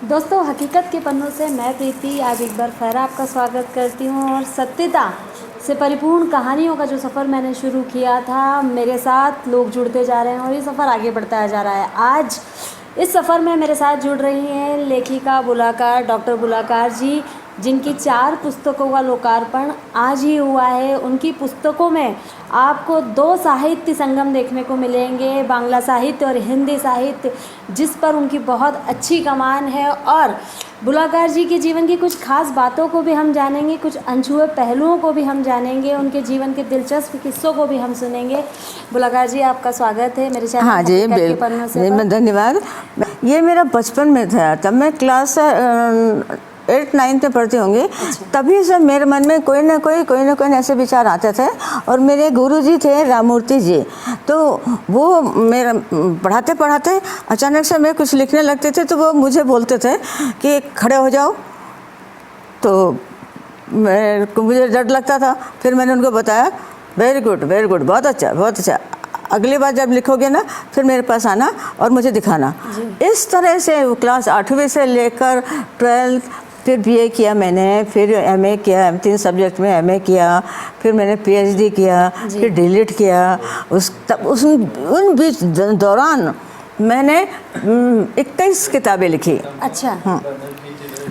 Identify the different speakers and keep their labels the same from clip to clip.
Speaker 1: दोस्तों, हकीकत के पन्नों से मैं प्रीति आज एक बार फिर आपका स्वागत करती हूँ। और सत्यता से परिपूर्ण कहानियों का जो सफ़र मैंने शुरू किया था, मेरे साथ लोग जुड़ते जा रहे हैं और ये सफ़र आगे बढ़ता जा रहा है। आज इस सफ़र में मेरे साथ जुड़ रही हैं लेखिका बुलाकार डॉक्टर बुलाकार जी, जिनकी 4 पुस्तकों का लोकार्पण आज ही हुआ है। उनकी पुस्तकों में आपको 2 साहित्य संगम देखने को मिलेंगे, बांग्ला साहित्य और हिंदी साहित्य, जिस पर उनकी बहुत अच्छी कमान है। और बुलाकार जी के जीवन की कुछ खास बातों को भी हम जानेंगे, कुछ अनछुए पहलुओं को भी हम जानेंगे, उनके जीवन के दिलचस्प किस्सों को भी हम सुनेंगे। बुलाकार जी, आपका स्वागत है मेरे चैनल।
Speaker 2: हाँ जी, बिल्कुल, धन्यवाद। ये मेरा बचपन में था, तब मैं क्लास 8-9 में पढ़ती होंगी। तभी से मेरे मन में कोई ना कोई ऐसे विचार आते थे। और मेरे गुरुजी थे राममूर्ति जी, तो वो मेरा पढ़ाते पढ़ाते अचानक से मैं कुछ लिखने लगते थे, तो वो मुझे बोलते थे कि खड़े हो जाओ। तो मुझे डर लगता था। फिर मैंने उनको बताया, वेरी गुड, बहुत अच्छा, अगली बार जब लिखोगे ना फिर मेरे पास आना और मुझे दिखाना। इस तरह से क्लास 8वीं से लेकर 12th, फिर बीए किया मैंने, फिर एमए किया, 3 सब्जेक्ट में एमए किया, फिर मैंने पीएचडी किया, फिर डीलिट किया। उन बीच दौरान मैंने 21 किताबें लिखी।
Speaker 1: अच्छा।
Speaker 2: हाँ,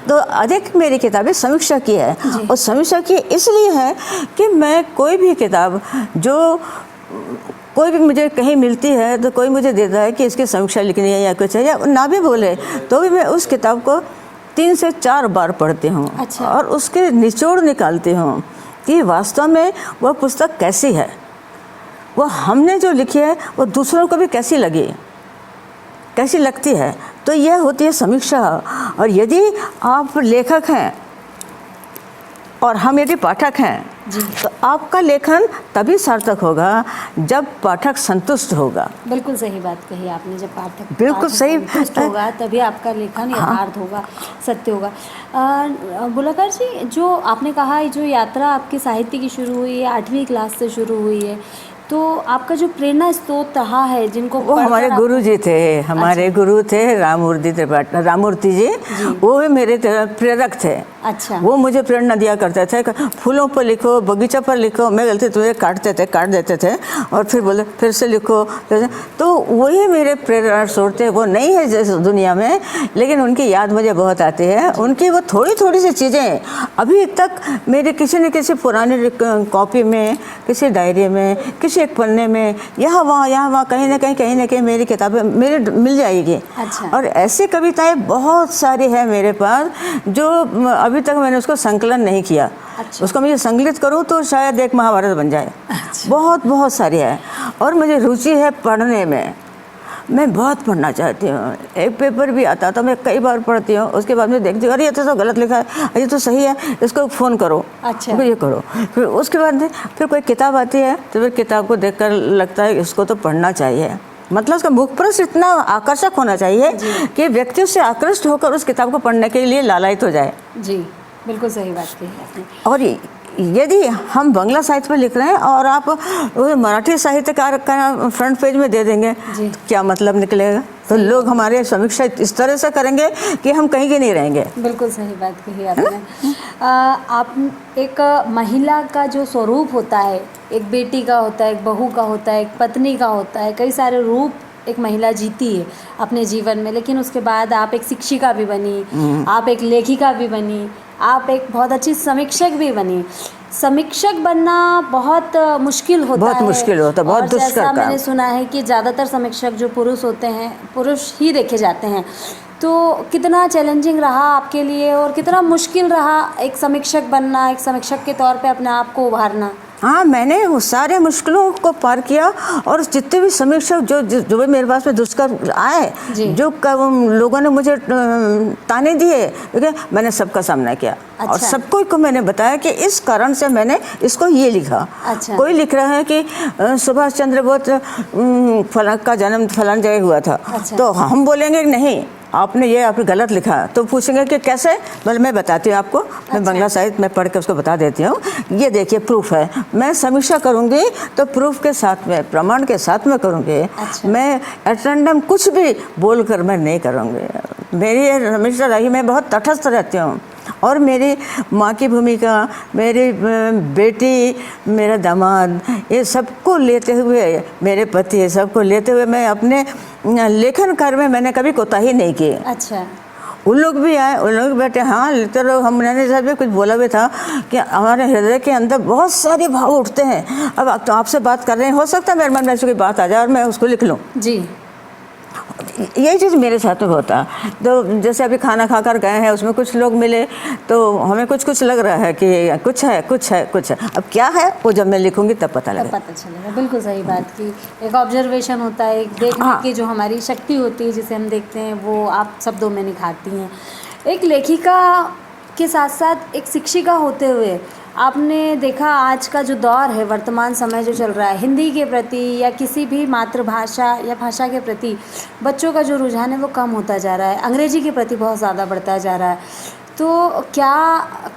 Speaker 2: तो अधिक मेरी किताबें समीक्षा की है। और समीक्षा की इसलिए है कि मैं कोई भी किताब जो कोई भी मुझे कहीं मिलती है तो कोई मुझे देता है कि इसकी समीक्षा लिखनी है या कुछ है, या ना भी बोले तो भी मैं उस किताब को 3 से 4 बार पढ़ती हूँ।
Speaker 1: अच्छा।
Speaker 2: और उसके निचोड़ निकालती हूँ कि वास्तव में वह पुस्तक कैसी है, वो हमने जो लिखी है वो दूसरों को भी कैसी लगती है। तो यह होती है समीक्षा। और यदि आप लेखक हैं और हम यदि पाठक हैं तो आपका लेखन तभी सार्थक होगा जब पाठक संतुष्ट होगा।
Speaker 1: बिल्कुल सही बात कही आपने। जब पाठक
Speaker 2: बिल्कुल सही
Speaker 1: संतुष्ट होगा तभी आपका लेखन यथार्थ होगा, सत्य होगा। बुलाकार जी, जो आपने कहा, जो यात्रा आपकी साहित्य की शुरू हुई है 8वीं क्लास से शुरू हुई है, तो आपका जो प्रेरणा स्रोत रहा है, जिनको
Speaker 2: वो हमारे गुरु जी थे, हमारे गुरु थे राममूर्ति जी। वो भी मेरे प्रेरक थे।
Speaker 1: अच्छा।
Speaker 2: वो मुझे प्रेरणा दिया करते थे, फूलों पर लिखो, बगीचा पर लिखो। मैं गलती तुझे काट देते थे और फिर बोले फिर से लिखो। तो वही मेरे प्रेरणा स्रोत थे। वो नहीं है जैसे दुनिया में, लेकिन उनकी याद मुझे बहुत आती है। उनकी वो थोड़ी सी चीज़ें अभी तक मेरे किसी न किसी पुरानी कॉपी में, किसी डायरी में, किसी एक पन्ने में, यहाँ वहाँ कहीं ना कहीं मेरी किताबें मेरे मिल जाएगी।
Speaker 1: अच्छा।
Speaker 2: और ऐसी कविताएं बहुत सारी है मेरे पास जो अभी तक मैंने उसको संकलन नहीं किया। अच्छा। उसको मुझे संकलित करूँ तो शायद एक महाभारत बन जाए। अच्छा। बहुत सारी है। और मुझे रुचि है पढ़ने में, मैं बहुत पढ़ना चाहती हूँ। एक पेपर भी आता तो मैं कई बार पढ़ती हूँ, उसके बाद में देखती हूँ अरे ये तो गलत लिखा है, ये तो सही है, इसको फ़ोन करो।
Speaker 1: अच्छा।
Speaker 2: फिर ये करो। फिर उसके बाद फिर कोई किताब आती है तो फिर किताब को देखकर लगता है इसको तो पढ़ना चाहिए। मतलब उसका मुखपृष्ठ इतना आकर्षक होना चाहिए कि व्यक्ति उससे आकृष्ट होकर उस किताब को पढ़ने के लिए लालायित हो जाए।
Speaker 1: जी, बिल्कुल सही बात कही आपने।
Speaker 2: और यदि हम बांग्ला साहित्य में लिख रहे हैं और आप मराठी साहित्यकार का फ्रंट पेज में दे देंगे तो क्या मतलब निकलेगा? तो लोग हमारे समीक्षा इस तरह से करेंगे कि हम कहीं के नहीं रहेंगे।
Speaker 1: बिल्कुल सही बात कही आपने। आप एक महिला का जो स्वरूप होता है, एक बेटी का होता है, एक बहू का होता है, एक पत्नी का होता है, कई सारे रूप एक महिला जीती है अपने जीवन में। लेकिन उसके बाद आप एक शिक्षिका भी बनी, आप एक लेखिका भी बनी, आप एक बहुत अच्छी समीक्षक भी बनी। समीक्षक बनना बहुत मुश्किल होता है।
Speaker 2: बहुत मुश्किल होता है, बहुत दुष्कर काम।
Speaker 1: मैंने सुना है कि ज़्यादातर समीक्षक जो पुरुष होते हैं, पुरुष ही देखे जाते हैं। तो कितना चैलेंजिंग रहा आपके लिए और कितना मुश्किल रहा एक समीक्षक बनना, एक समीक्षक के तौर पे अपने आप को उभारना?
Speaker 2: हाँ, मैंने वो सारे मुश्किलों को पार किया। और जितने भी समीक्षक जो भी मेरे पास में दुष्कर आए, जो लोगों ने मुझे ताने दिए, मैंने सबका सामना किया। अच्छा। और सबको को मैंने बताया कि इस कारण से मैंने इसको ये लिखा। अच्छा। कोई लिख रहा है कि सुभाष चंद्र बोस फलां का जन्म फलां जगह हुआ था। अच्छा। तो हम बोलेंगे नहीं, आपने ये आप गलत लिखा, तो पूछेंगे कि कैसे, मतलब मैं बताती हूँ आपको, मैं बांग्ला साहित्य में पढ़ के उसको बता देती हूँ। ये देखिए प्रूफ है, मैं समीक्षा करूँगी तो प्रूफ के साथ में, प्रमाण के साथ में करूँगी। मैं एटेंडम कुछ भी बोल कर मैं नहीं करूँगी। मेरी हमेशा रही, मैं बहुत तटस्थ रहती हूँ, और मेरी माँ की भूमिका, मेरी बेटी, मेरा दामाद, ये सबको लेते हुए, मेरे पति, सबको लेते हुए मैं अपने लेखन कार्य में मैंने कभी कोताही नहीं की।
Speaker 1: अच्छा।
Speaker 2: उन लोग भी आए, उन लोग बैठे, हाँ लिखते रहो। हम मैंने साहब भी कुछ बोला भी था कि हमारे हृदय के अंदर बहुत सारे भाव उठते हैं। अब तो आपसे बात कर रहे हैं, हो सकता है मेरे मन में ऐसी कोई बात आ जाए और मैं उसको लिख लूँ जी। यही चीज़ मेरे साथ में होता। तो जैसे अभी खाना खाकर गए हैं, उसमें कुछ लोग मिले तो हमें कुछ कुछ लग रहा है कि कुछ है कुछ है कुछ है। अब क्या है वो जब मैं लिखूंगी तब पता लगेगा।
Speaker 1: पता चलेगा। बिल्कुल सही बात की। एक ऑब्जर्वेशन होता है, एक देखने की जो हमारी शक्ति होती है जिसे हम देखते हैं, वो आप शब्दों में निखारती हैं। एक लेखिका के साथ साथ एक शिक्षिका होते हुए आपने देखा आज का जो दौर है, वर्तमान समय जो चल रहा है, हिंदी के प्रति या किसी भी मातृभाषा या भाषा के प्रति बच्चों का जो रुझान है वो कम होता जा रहा है, अंग्रेजी के प्रति बहुत ज़्यादा बढ़ता जा रहा है। तो क्या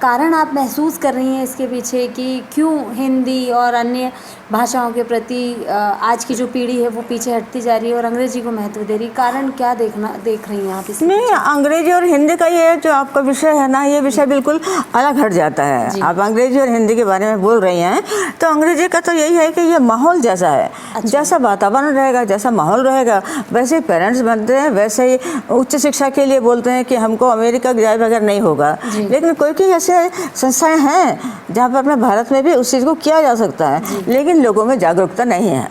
Speaker 1: कारण आप महसूस कर रही हैं इसके पीछे कि क्यों हिंदी और अन्य भाषाओं के प्रति आज की जो पीढ़ी है वो पीछे हटती जा रही है और अंग्रेजी को महत्व दे रही है? कारण क्या देख रही हैं आप इसमें?
Speaker 2: नहीं, अंग्रेजी और हिंदी का ये जो आपका विषय है ना, ये विषय बिल्कुल अलग हट जाता है। आप अंग्रेजी और हिंदी के बारे में बोल रही हैं, तो अंग्रेजी का तो यही है कि ये माहौल जैसा है। अच्छा। जैसा वातावरण रहेगा, जैसा माहौल रहेगा, वैसे ही पेरेंट्स बनते हैं, वैसे ही उच्च शिक्षा के लिए बोलते हैं कि हमको अमेरिका जाए बगैर नहीं होगा। लेकिन कोई ऐसे संस्थाएं हैं जहाँ पर अपने भारत में भी उस चीज़ को किया जा सकता है, लेकिन लोगों में जागरूकता नहीं है।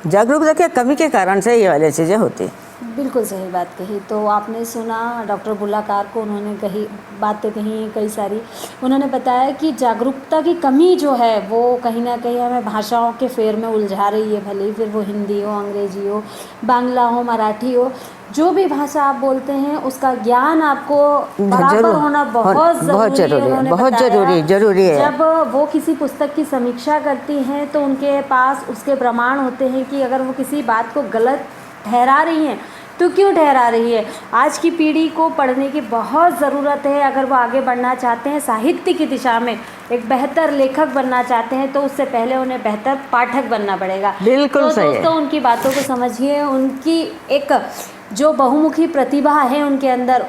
Speaker 2: जागरूकता के कमी के कारण से ये वाली चीज़ें होती।
Speaker 1: बिल्कुल सही बात कही। तो आपने सुना डॉक्टर बुल्लाकार को, उन्होंने बातें कही कई सारी। उन्होंने बताया कि जागरूकता की कमी जो है वो कहीं ना कहीं हमें भाषाओं के फेर में उलझा रही है, भले ही फिर वो हिंदी हो, अंग्रेजी हो, बांग्ला हो, मराठी हो, जो भी भाषा आप बोलते हैं उसका ज्ञान आपको बराबर होना बहुत ज़रूरी है। बहुत जरूरी है। जब वो किसी पुस्तक की समीक्षा करती हैं तो उनके पास उसके प्रमाण होते हैं कि अगर वो किसी बात को गलत ठहरा रही हैं तो क्यों ठहरा रही है। आज की पीढ़ी को पढ़ने की बहुत ज़रूरत है। अगर वो आगे बढ़ना चाहते हैं साहित्य की दिशा में, एक बेहतर लेखक बनना चाहते हैं, तो उससे पहले उन्हें बेहतर पाठक बनना पड़ेगा।
Speaker 2: बिल्कुल सही है।
Speaker 1: दोस्तों, उनकी बातों को समझिए, उनकी एक जो बहुमुखी प्रतिभा है उनके अंदर,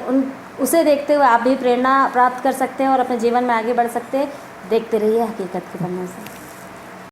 Speaker 1: उसे देखते हुए आप भी प्रेरणा प्राप्त कर सकते हैं और अपने जीवन में आगे बढ़ सकते हैं। देखते रहिए हकीकत के पन्नों से।